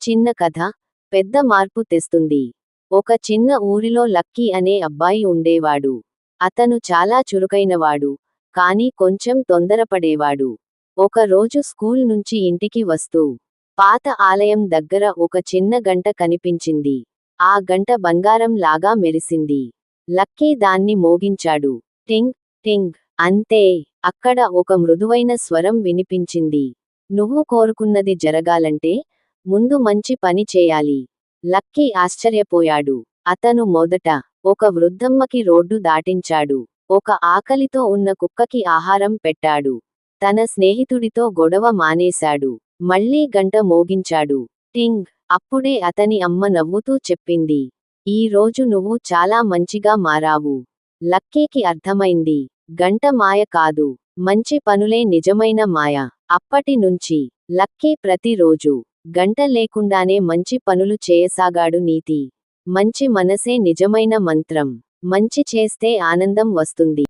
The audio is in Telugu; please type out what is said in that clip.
చిన్న కథ పెద్ద మార్పు తెస్తుంది. ఒక చిన్న ఊరిలో లక్కీ అనే అబ్బాయి ఉండేవాడు. అతను చాలా చురుకైనవాడు, కానీ కొంచెం తొందరపడేవాడు. ఒక రోజు స్కూల్ నుంచి ఇంటికి వస్తూ పాత ఆలయం దగ్గర ఒక చిన్న గంట కనిపించింది. ఆ గంట బంగారం లాగా మెరిసింది. లక్కీ దాన్ని మోగించాడు. టింగ్ టింగ్ అంతే. అక్కడ ఒక మృదువైన స్వరం వినిపించింది. నువ్వు కోరుకున్నది జరగాలంటే ముందు మంచి పని చేయాలి. లక్కీ ఆశ్చర్యపోయాడు. అతను మొదట ఒక వృద్ధమ్మకి రోడ్డు దాటించాడు. ఒక ఆకలితో ఉన్న కుక్కకి ఆహారం పెట్టాడు. తన స్నేహితుడితో గొడవ మానేశాడు. మళ్ళీ గంట మోగించాడు. టింగ్. అప్పుడే అతని అమ్మ నవ్వుతూ చెప్పింది, ఈ రోజు నువ్వు చాలా మంచిగా మారావు. లక్కీకి అర్థమైంది, గంట మాయ కాదు, మంచి పనులే నిజమైన మాయ. అప్పటి నుంచి లక్కీ ప్రతిరోజు గంట లేకుండానే మంచి పనులు చేయసాగాడు. నీతి: మంచి మనసే నిజమైన మంత్రం. మంచి చేస్తే ఆనందం వస్తుంది.